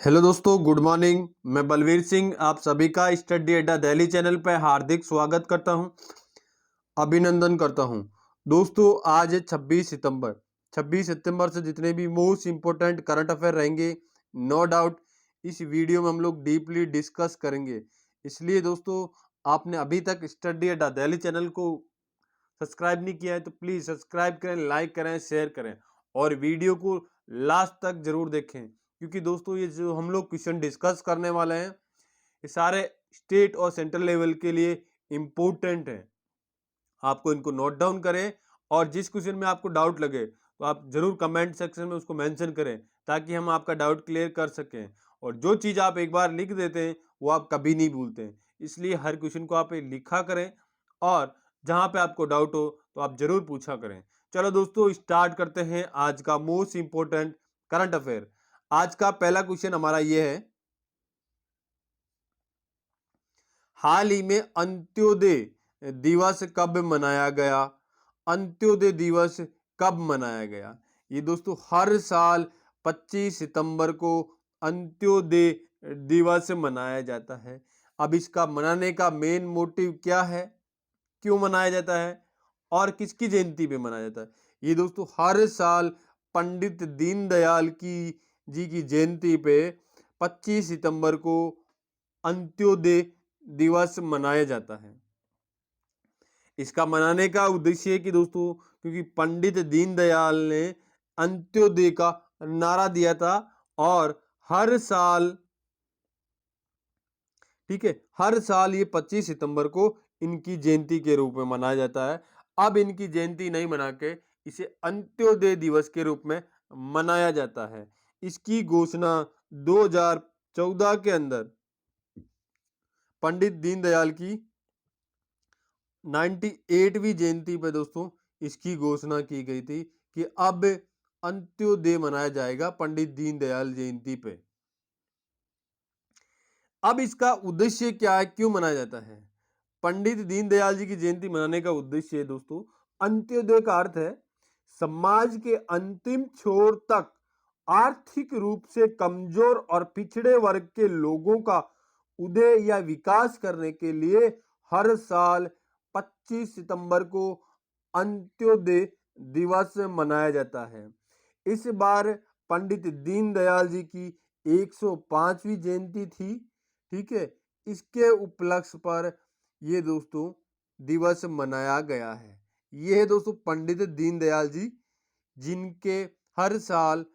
Hello दोस्तों, good morning. मैं बलवीर सिंह आप सभी का स्टडी अड्डा दिल्ली चैनल पर हार्दिक स्वागत करता हूं, अभिनंदन करता हूं। दोस्तों, आज है 26 सितंबर। 26 सितंबर से जितने भी मोस्ट इंपॉर्टेंट करंट अफेयर रहेंगे, नो डाउट इस वीडियो में हम लोग डीपली डिस्कस करेंगे। इसलिए दोस्तों, आपने अभी तक स्टडी अड्डा दिल्ली चैनल को सब्सक्राइब नहीं किया है तो प्लीज़ सब्सक्राइब करें, लाइक करें, शेयर करें और वीडियो को लास्ट तक जरूर देखें, क्योंकि दोस्तों ये जो हम लोग क्वेश्चन डिस्कस करने वाले हैं ये सारे स्टेट और सेंट्रल लेवल के लिए इम्पोर्टेंट हैं। आपको इनको नोट डाउन करें और जिस क्वेश्चन में आपको डाउट लगे तो आप जरूर कमेंट सेक्शन में उसको मेंशन करें, ताकि हम आपका डाउट क्लियर कर सकें। और जो चीज़ आप एक बार लिख देते हैं वो आप कभी नहीं भूलते हैं, इसलिए हर क्वेश्चन को आप लिखा करें और जहां पे आपको डाउट हो तो आप जरूर पूछा करें। चलो दोस्तों, स्टार्ट करते हैं आज का मोस्ट इंपोर्टेंट करंट अफेयर। आज का पहला क्वेश्चन हमारा ये है, हाल ही में अंत्योदय दिवस कब मनाया गया? अंत्योदय दिवस कब मनाया गया? ये दोस्तों हर साल 25 सितंबर को अंत्योदय दिवस मनाया जाता है। अब इसका मनाने का मेन मोटिव क्या है, क्यों मनाया जाता है और किसकी जयंती पे मनाया जाता है? ये दोस्तों हर साल पंडित दीनदयाल की जी की जयंती पे 25 सितंबर को अंत्योदय दिवस मनाया जाता है। इसका मनाने का उद्देश्य है कि दोस्तों, क्योंकि पंडित दीनदयाल ने अंत्योदय का नारा दिया था और हर साल, ठीक है, हर साल ये 25 सितंबर को इनकी जयंती के रूप में मनाया जाता है। अब इनकी जयंती नहीं मना के इसे अंत्योदय दिवस के रूप में मनाया जाता है। इसकी घोषणा 2014 के अंदर पंडित दीनदयाल की 98वीं जयंती पे दोस्तों इसकी घोषणा की गई थी कि अब अंत्योदय मनाया जाएगा पंडित दीनदयाल जयंती पे। अब इसका उद्देश्य क्या है, क्यों मनाया जाता है? पंडित दीनदयाल जी की जयंती मनाने का उद्देश्य है दोस्तों, अंत्योदय का अर्थ है समाज के अंतिम छोर तक आर्थिक रूप से कमजोर और पिछड़े वर्ग के लोगों का उदय या विकास करने के लिए हर साल 25 सितंबर को अंत्योदय दिवस मनाया जाता है। इस बार पंडित दीनदयाल जी की 105वीं जयंती थी, ठीक है। इसके उपलक्ष्य पर ये दोस्तों दिवस मनाया गया है। ये है दोस्तों पंडित दीनदयाल जी, जिनके हर साल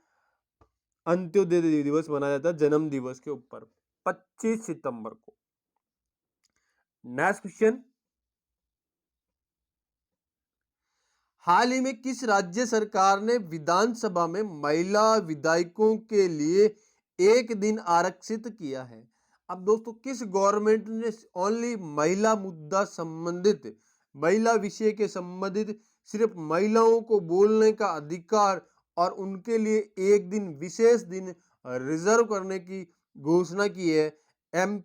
अंत्योदय दिवस मनाया जाता है जन्म दिवस के ऊपर 25 सितंबर को। नेक्स्ट क्वेश्चन, हाल ही में किस राज्य सरकार ने विधानसभा में महिला विधायकों के लिए एक दिन आरक्षित किया है? अब दोस्तों, किस गवर्नमेंट ने ओनली महिला मुद्दा संबंधित, महिला विषय के संबंधित सिर्फ महिलाओं को बोलने का अधिकार और उनके लिए एक दिन, विशेष दिन रिजर्व करने की घोषणा की है? एम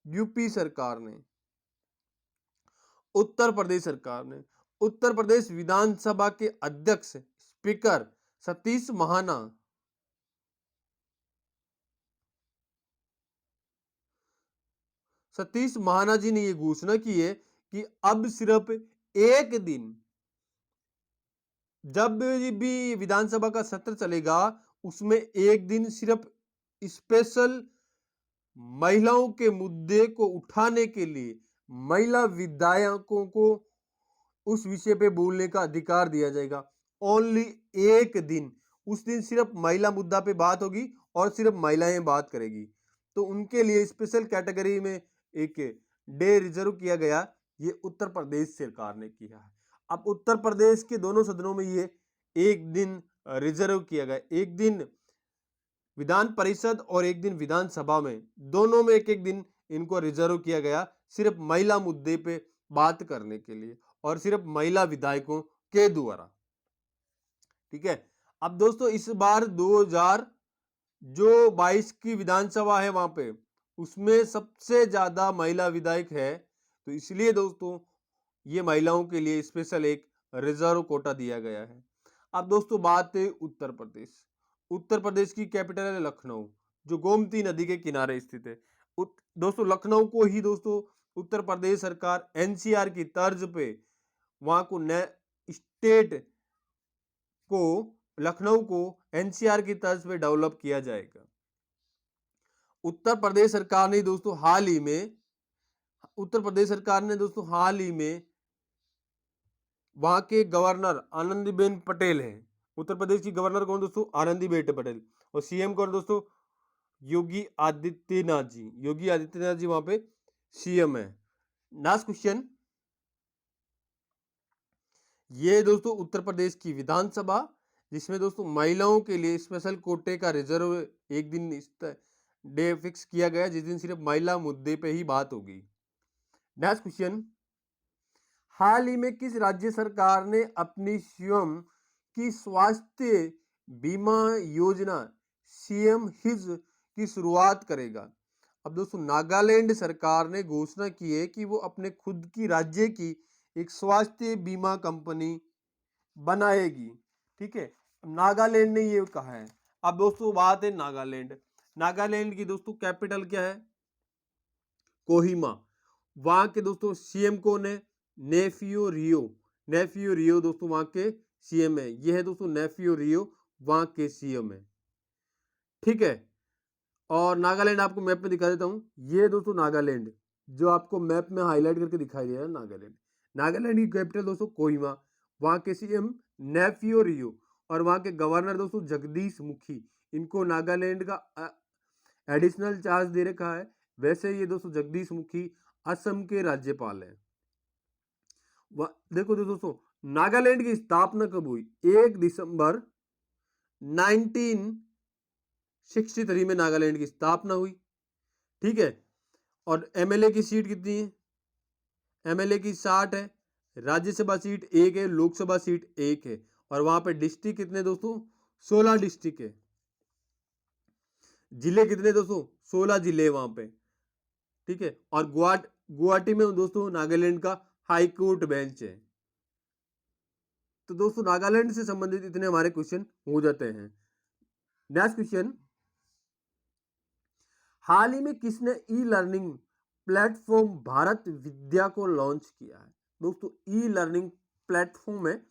यूपी सरकार ने, उत्तर प्रदेश सरकार ने। उत्तर प्रदेश विधानसभा के अध्यक्ष स्पीकर सतीश महाना, सतीश महाना जी ने यह घोषणा की है कि अब सिर्फ एक दिन, जब भी विधानसभा का सत्र चलेगा उसमें एक दिन सिर्फ स्पेशल महिलाओं के मुद्दे को उठाने के लिए महिला विधायकों को उस विषय पे बोलने का अधिकार दिया जाएगा। ओनली एक दिन, उस दिन सिर्फ महिला मुद्दा पे बात होगी और सिर्फ महिलाएं बात करेगी। तो उनके लिए स्पेशल कैटेगरी में एक डे रिजर्व किया गया, ये उत्तर प्रदेश सरकार ने किया है। अब उत्तर प्रदेश के दोनों सदनों में ये एक दिन रिजर्व किया गया, एक दिन विधान परिषद और एक दिन विधानसभा में, दोनों में एक एक दिन इनको रिजर्व किया गया सिर्फ महिला मुद्दे पे बात करने के लिए और सिर्फ महिला विधायकों के द्वारा, ठीक है। अब दोस्तों, इस बार 2022 की विधानसभा है वहां पे, उसमें सबसे ज्यादा महिला विधायक है, तो इसलिए दोस्तों ये महिलाओं के लिए स्पेशल एक रिजर्व कोटा दिया गया है। अब दोस्तों बात है उत्तर प्रदेश। उत्तर प्रदेश की कैपिटल है लखनऊ, जो गोमती नदी के किनारे स्थित है। दोस्तों लखनऊ को ही दोस्तों उत्तर प्रदेश सरकार एनसीआर की तर्ज पे वहां को स्टेट को, लखनऊ को एनसीआर की तर्ज पे डेवलप किया जाएगा। उत्तर प्रदेश सरकार ने दोस्तों हाल ही में वहां के गवर्नर आनंदीबेन पटेल है। उत्तर प्रदेश की गवर्नर कौन दोस्तों? आनंदीबेन पटेल। और सीएम कौन दोस्तों? योगी आदित्यनाथ जी वहां पे सीएम है। नेक्स्ट क्वेश्चन, ये दोस्तों उत्तर प्रदेश की विधानसभा, जिसमें दोस्तों महिलाओं के लिए स्पेशल कोटे का रिजर्व एक दिन डे फिक्स किया गया, जिस दिन सिर्फ महिला मुद्दे पे ही बात होगी। नेक्स्ट क्वेश्चन, हाल ही में किस राज्य सरकार ने अपनी स्वयं की स्वास्थ्य बीमा योजना सीएम हिज की शुरुआत करेगा? अब दोस्तों नागालैंड सरकार ने घोषणा की है कि वो अपने खुद की राज्य की एक स्वास्थ्य बीमा कंपनी बनाएगी। ठीक है, नागालैंड ने ये कहा है। अब दोस्तों बात है नागालैंड की दोस्तों कैपिटल क्या है? कोहिमा। वहां के दोस्तों सीएम कौन है? नेफियो रियो दोस्तों वहां के सीएम है। यह है दोस्तों नेफियो रियो वहां के सीएम है। ठीक है, और नागालैंड आपको मैप में दिखा देता हूं। ये दोस्तों नागालैंड जो आपको मैप में हाईलाइट करके दिखाई दे रहा है, नागालैंड की कैपिटल दोस्तों कोहिमा, वहां के सीएम नेफियो रियो और वहां के गवर्नर दोस्तों जगदीश मुखी। इनको नागालैंड का एडिशनल चार्ज दे रखा है। वैसे ये दोस्तों जगदीश मुखी असम के राज्यपाल है। देखो दोस्तों नागालैंड की स्थापना कब हुई? 1 दिसंबर 1963 में नागालैंड की स्थापना हुई। ठीक है, और एमएलए की सीट कितनी है? एमएलए की 60 है, राज्यसभा सीट 1 है, लोकसभा सीट 1 है, और वहां पे डिस्ट्रिक्ट कितने दोस्तों? 16 डिस्ट्रिक्ट है। जिले कितने दोस्तों? 16 जिले वहां पे। ठीक है, और गुवाहाटी में दोस्तों नागालैंड का हाई कोर्ट बेंच है। तो दोस्तों नागालैंड से संबंधित इतने हमारे क्वेश्चन हो जाते हैं। नेक्स्ट क्वेश्चन, हाल ही में किसने ई लर्निंग प्लेटफॉर्म भारत विद्या को लॉन्च किया है? दोस्तों ई लर्निंग प्लेटफॉर्म है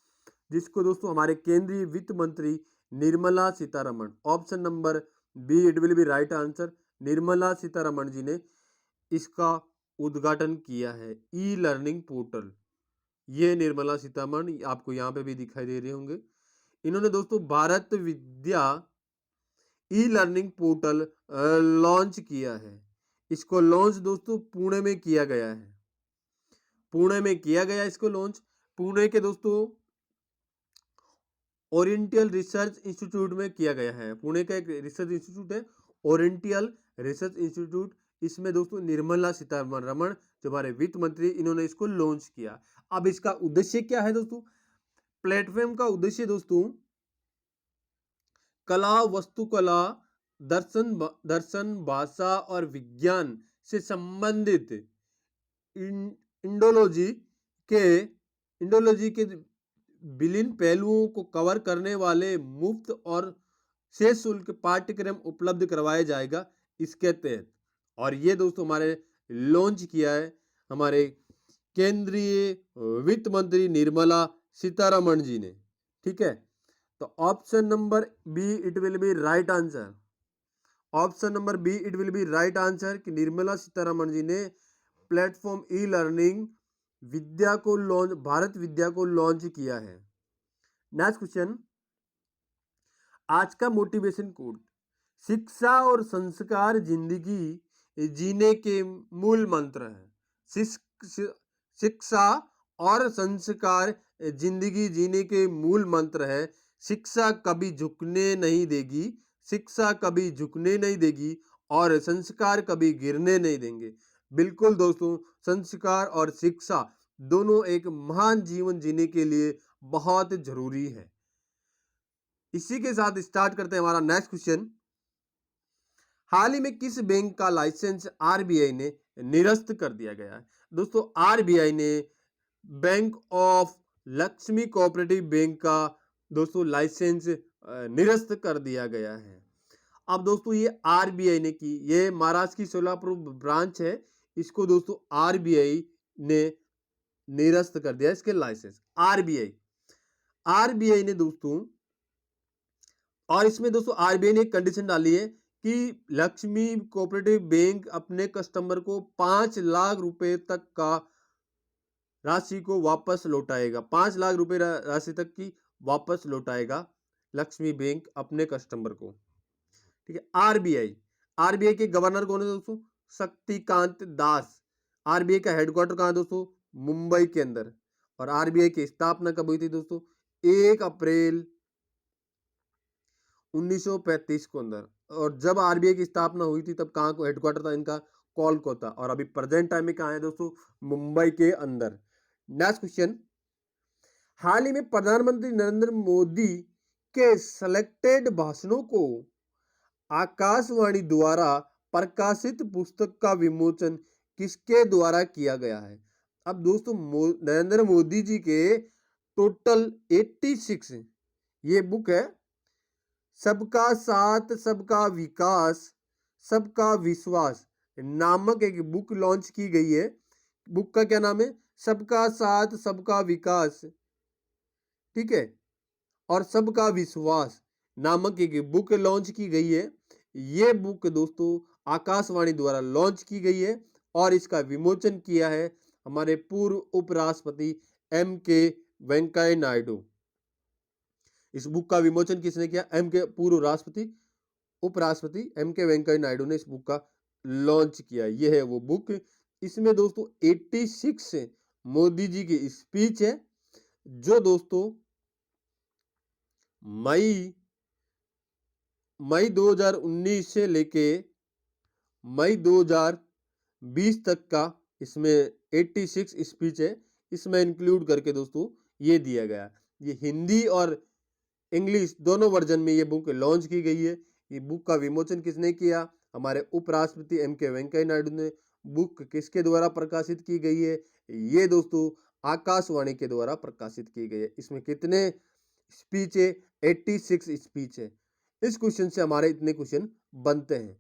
जिसको दोस्तों हमारे केंद्रीय वित्त मंत्री Nirmala Sitharaman, option number B it will be right answer, Nirmala Sitharaman ji ने इसका उद्घाटन किया है। ई लर्निंग पोर्टल, ये निर्मला सीतारमण आपको यहाँ पे भी दिखाई दे रहे होंगे। इन्होंने दोस्तों भारत विद्या ई लर्निंग पोर्टल लॉन्च किया है। इसको लॉन्च दोस्तों पुणे में किया गया है। इसको लॉन्च पुणे के दोस्तों ओरिएंटल रिसर्च इंस्टीट्यूट में किया गया है। पुणे का एक रिसर्च इंस्टीट्यूट है ओरिएंटल रिसर्च इंस्टीट्यूट। इसमें दोस्तों निर्मला सीतारमण जो हमारे वित्त मंत्री, इन्होंने इसको लॉन्च किया। अब इसका उद्देश्य क्या है दोस्तों? प्लेटफॉर्म का उद्देश्य दोस्तों कला, वास्तुकला, दर्शन, भाषा और विज्ञान से संबंधित इंडोलॉजी के विभिन्न पहलुओं को कवर करने वाले मुफ्त और शुल्क पाठ्यक्रम उपलब्ध करवाया जाएगा इसके तहत। और ये दोस्तों हमारे लॉन्च किया है हमारे केंद्रीय वित्त मंत्री निर्मला सीतारमण जी ने। ठीक है, तो option number B it will be right answer. Option number B it will be right answer कि निर्मला सीतारमण जी ने प्लेटफॉर्म ई लर्निंग भारत विद्या को लॉन्च किया है। नेक्स्ट क्वेश्चन, आज का मोटिवेशन कोट, शिक्षा और संस्कार जिंदगी जीने के मूल मंत्र है। शिक्षा और संस्कार जिंदगी जीने के मूल मंत्र है। शिक्षा कभी झुकने नहीं देगी और संस्कार कभी गिरने नहीं देंगे। बिल्कुल दोस्तों, संस्कार और शिक्षा दोनों एक महान जीवन जीने के लिए बहुत जरूरी है। इसी के साथ स्टार्ट करते हैं हमारा नेक्स्ट क्वेश्चन। हाल ही में किस बैंक का लाइसेंस आरबीआई ने निरस्त कर दिया गया है? दोस्तों आरबीआई ने bank of Lakshmi cooperative bank का दोस्तों लाइसेंस निरस्त कर दिया गया है। अब दोस्तों ये आरबीआई ने की, ये महाराष्ट्र की सोलापुर ब्रांच है, इसको दोस्तों आरबीआई ने निरस्त कर दिया इसके लाइसेंस। आरबीआई आरबीआई ने दोस्तों, और इसमें दोस्तों आरबीआई ने एक कंडीशन डाली है कि लक्ष्मी कोऑपरेटिव बैंक अपने कस्टमर को 5 लाख रुपए तक का राशि को वापस लौटाएगा। 5 लाख रुपए राशि तक की वापस लौटाएगा लक्ष्मी बैंक अपने कस्टमर को। ठीक है। आरबीआई आरबीआई के गवर्नर कौन है दोस्तों? शक्तिकांत दास। आरबीआई का हेडक्वार्टर कहां है दोस्तों? मुंबई के अंदर। और आरबीआई की स्थापना कब हुई थी दोस्तों? 1 अप्रैल 1935 को अंदर। और जब आरबीआई की स्थापना हुई थी तब कहां को हेडक्वार्टर था इनका? कोलकाता। और अभी प्रेजेंट टाइम में कहां है दोस्तों? मुंबई के अंदर। नेक्स्ट क्वेश्चन, हाल ही में प्रधानमंत्री नरेंद्र मोदी के सिलेक्टेड भाषणों को आकाशवाणी द्वारा प्रकाशित पुस्तक का विमोचन किसके द्वारा किया गया है? अब दोस्तों नरेंद्र मोदी जी के टोटल 86 ये बुक है, सबका साथ सबका विकास सबका विश्वास नामक एक बुक लॉन्च की गई है। बुक का क्या नाम है? सबका साथ सबका विकास, ठीक है, और सबका विश्वास नामक एक बुक लॉन्च की गई है। ये बुक दोस्तों आकाशवाणी द्वारा लॉन्च की गई है और इसका विमोचन किया है हमारे पूर्व उपराष्ट्रपति एम के वेंकैया नायडू। इस बुक का विमोचन किसने किया? एम के पूर्व राष्ट्रपति उपराष्ट्रपति एम के वेंकैया नायडू ने इस बुक का लॉन्च किया। यह है वो बुक। इसमें दोस्तों 86 मोदी जी की स्पीच है जो दोस्तों मई 2019 से लेके मई 2020 तक का इसमें 86 स्पीच है, इसमें इंक्लूड करके दोस्तों ये दिया गया। ये हिंदी और इंग्लिश दोनों वर्जन में ये बुक लॉन्च की गई है। ये बुक का विमोचन किसने किया? हमारे उपराष्ट्रपति एम के वेंकैया नायडू ने। बुक किसके द्वारा प्रकाशित की गई है? ये दोस्तों आकाशवाणी के द्वारा प्रकाशित की गई है। इसमें कितने स्पीच है? 86 स्पीच है। इस क्वेश्चन से हमारे इतने क्वेश्चन बनते हैं।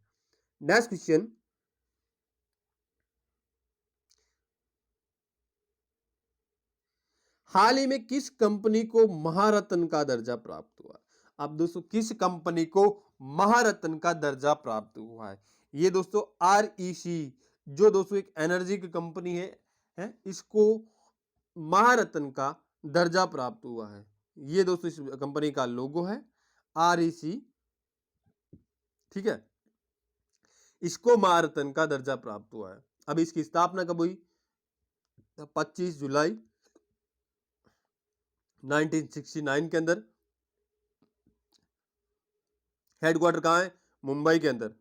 नेक्स्ट क्वेश्चन, हाल ही में किस कंपनी को महारत्न का दर्जा प्राप्त हुआ? अब दोस्तों किस कंपनी को महारत्न का दर्जा प्राप्त हुआ है? ये दोस्तों आरईसी, जो दोस्तों एक एनर्जी की कंपनी है, इसको महारत्न का दर्जा प्राप्त हुआ है। ये दोस्तों इस कंपनी का लोगो है आरईसी, ठीक है, इसको महारत्न का दर्जा प्राप्त हुआ है। अब इसकी स्थापना कब हुई? 25 जुलाई 1969 के अंदर। हेडक्वार्टर कहां है? मुंबई के अंदर।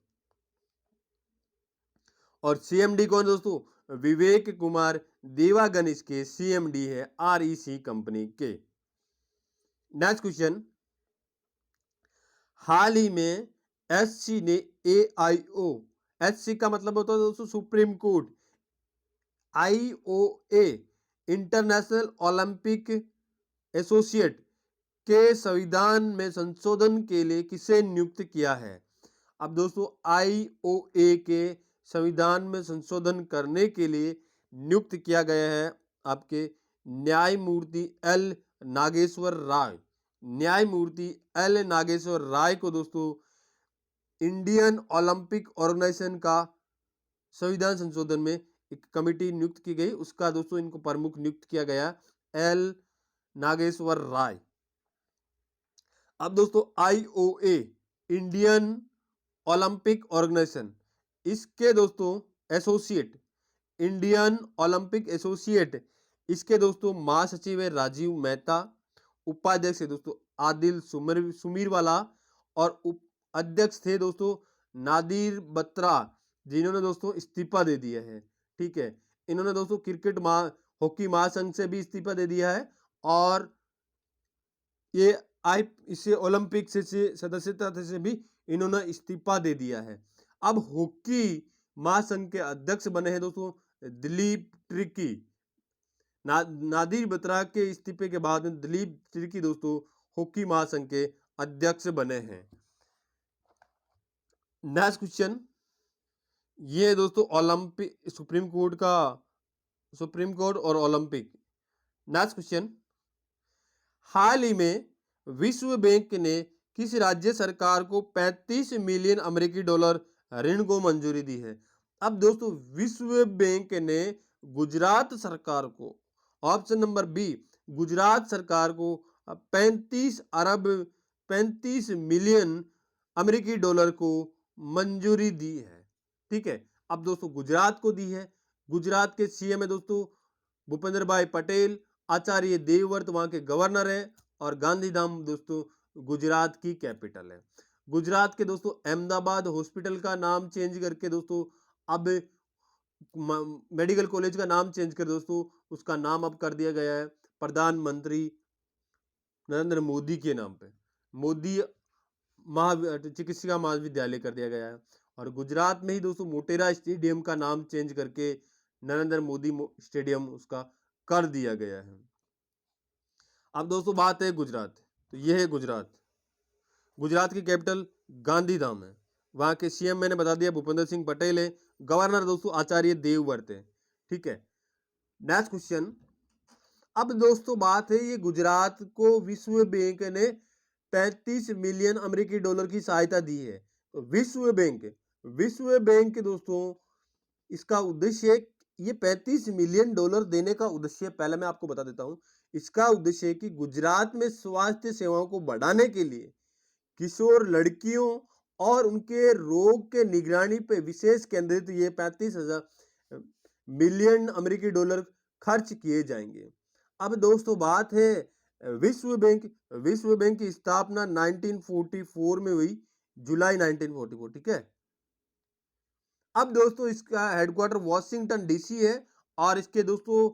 और सीएमडी कौन दोस्तों? विवेक कुमार देवागन इसके सीएमडी है आरईसी कंपनी के। नेक्स्ट क्वेश्चन, हाल ही में एससी ने एआईओ, एससी का मतलब होता है दोस्तों supreme court, IOA international Olympic associate के संविधान में संशोधन के लिए किसे नियुक्त किया है? अब दोस्तों आईओए के संविधान में संशोधन करने के लिए नियुक्त किया गया है आपके न्यायमूर्ति एल नागेश्वर राय। न्यायमूर्ति एल नागेश्वर राय को दोस्तों इंडियन ओलंपिक ऑर्गेनाइजेशन का संविधान संशोधन में एक कमेटी नियुक्त की गई, उसका दोस्तों इनको प्रमुख नियुक्त किया गया एल नागेश्वर राय। अब दोस्तों आईओए इंडियन ओलंपिक ऑर्गेनाइजेशन, इसके दोस्तों एसोसिएट, इंडियन ओलंपिक एसोसिएट, इसके दोस्तों महासचिव है राजीव मेहता, उपाध्यक्ष है दोस्तों आदिल सुमीरवाला, और अध्यक्ष थे दोस्तों नादिर बत्रा, जिन्होंने दोस्तों इस्तीफा दे दिया है। ठीक है, इन्होंने दोस्तों हॉकी महासंघ से भी इस्तीफा दे दिया है और ये इसे ओलंपिक से सदस्यता से भी इन्होंने इस्तीफा दे दिया है। अब हॉकी महासंघ के अध्यक्ष बने हैं दोस्तों दिलीप ट्रिकी। नादिर बत्रा के इस्तीफे के बाद दिलीप ट्रिकी दोस्तों हॉकी महासंघ के अध्यक्ष बने हैं। नेक्स्ट क्वेश्चन, ये है दोस्तों ओलंपिक, सुप्रीम कोर्ट और ओलंपिक। नेक्स्ट क्वेश्चन, हाल ही में विश्व बैंक ने किस राज्य सरकार को 35 मिलियन अमेरिकी डॉलर ऋण को मंजूरी दी है? अब दोस्तों विश्व बैंक ने गुजरात सरकार को, ऑप्शन नंबर बी, गुजरात सरकार को 35 मिलियन अमेरिकी डॉलर को मंजूरी दी है। ठीक है, अब दोस्तों गुजरात को दी है। गुजरात के सीएम है दोस्तों भूपेंद्र भाई पटेल, आचार्य देवव्रत वहां के गवर्नर है, और गांधीधाम दोस्तों गुजरात की कैपिटल है। गुजरात के दोस्तों अहमदाबाद हॉस्पिटल का नाम चेंज करके दोस्तों अब मेडिकल कॉलेज का नाम चेंज कर दोस्तों उसका नाम अब कर दिया गया है प्रधानमंत्री नरेंद्र मोदी के नाम पे, मोदी चिकित्सा महाविद्यालय कर दिया गया है। और गुजरात में ही दोस्तों मोटेरा स्टेडियम का नाम चेंज करके नरेंद्र मोदी स्टेडियम उसका कर दिया गया है। अब दोस्तों बात है गुजरात, तो यह है गुजरात। गुजरात की कैपिटल गांधीधाम है, वहां के सीएम मैंने बता दिया भूपेंद्र सिंह पटेल है, गवर्नर दोस्तों आचार्य देवव्रत है। ठीक है, नेक्स्ट क्वेश्चन, अब दोस्तों बात है ये गुजरात को विश्व बैंक ने 35 मिलियन अमेरिकी डॉलर की सहायता दी है। तो विश्व बैंक दोस्तों इसका उद्देश्य, ये 35 मिलियन डॉलर देने का उद्देश्य पहले मैं आपको बता देता हूं। इसका उद्देश्य है कि गुजरात में स्वास्थ्य सेवाओं को बढ़ाने के लिए किशोर लड़कियों और उनके रोग के निगरानी पे विशेष केंद्रित ये 35,000 मिलियन अमेरिकी डॉलर खर्च किए जाएंगे। अब दोस्तों बात है विश्व बैंक की स्थापना 1944 में हुई, जुलाई 1944। ठीक है, अब दोस्तों इसका हेडक्वार्टर वॉशिंगटन डीसी है, और इसके दोस्तों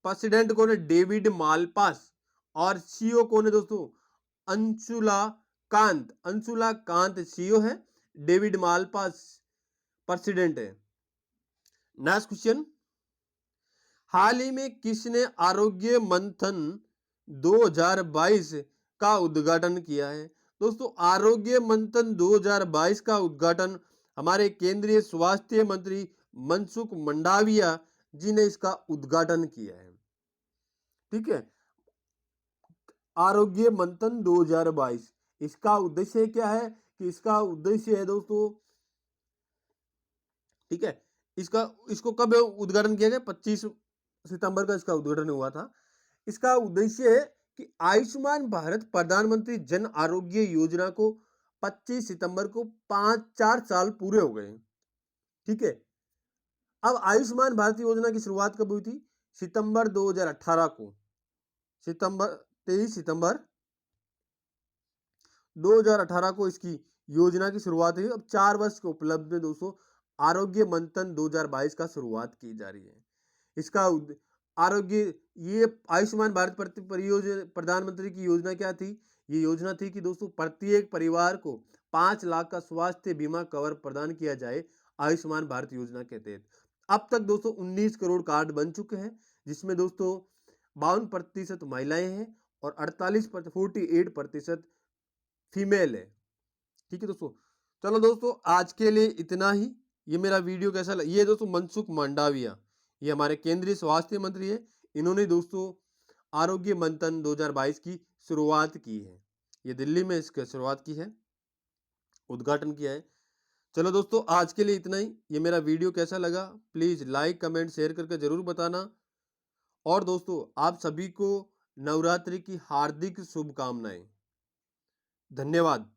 प्रेसिडेंट कौन है? डेविड मालपास, और सीईओ कौन है दोस्तों? अंशुला कांत सीईओ है, डेविड मालपास प्रेसिडेंट है। नेक्स्ट क्वेश्चन, हाल ही में किसने आरोग्य मंथन 2022 का उद्घाटन किया है? दोस्तों आरोग्य मंथन 2022 का उद्घाटन हमारे केंद्रीय स्वास्थ्य मंत्री मनसुख मंडाविया जी ने इसका उद्घाटन किया है। ठीक है, आरोग्य मंथन 2022, इसका उद्देश्य क्या है? कि इसका उद्देश्य है दोस्तों, ठीक है, इसको कब उद्घाटन किया गया? 25 सितंबर का इसका उद्घाटन हुआ था। इसका उद्देश्य है कि आयुष्मान भारत प्रधानमंत्री जन आरोग्य योजना को 25 सितंबर को 4 साल पूरे हो गए। ठीक है, अब आयुष्मान भारत योजना की शुरुआत कब हुई थी? सितंबर 2018 को, 23 सितंबर 2018 को इसकी योजना की शुरुआत हुई। अब 4 वर्ष के उपलब्ध में दोस्तों आरोग्य मंथन 2022 का शुरुआत की जा रही है। इसका आरोग्य, ये आयुष्मान भारत परियोजना प्रधानमंत्री की योजना क्या थी? ये योजना थी कि दोस्तों प्रत्येक परिवार को 5 लाख का स्वास्थ्य बीमा कवर प्रदान किया जाए आयुष्मान भारत योजना के तहत। अब तक दोस्तों 19 करोड़ कार्ड बन चुके हैं, जिसमें दोस्तों 52% महिलाएं हैं और 48% फीमेल है। ठीक है दोस्तों, चलो दोस्तों आज के लिए इतना ही। ये मेरा वीडियो कैसा लगा? ये दोस्तों मनसुख मंडाविया, ये हमारे केंद्रीय स्वास्थ्य मंत्री है, इन्होंने दोस्तों आरोग्य मंथन 2022 की शुरुआत की है। ये दिल्ली में इसकी शुरुआत की है, उद्घाटन किया है। चलो दोस्तों आज के लिए इतना ही। ये मेरा वीडियो कैसा लगा प्लीज लाइक कमेंट शेयर करके जरूर बताना। और दोस्तों आप सभी को नवरात्रि की हार्दिक शुभकामनाएं। धन्यवाद।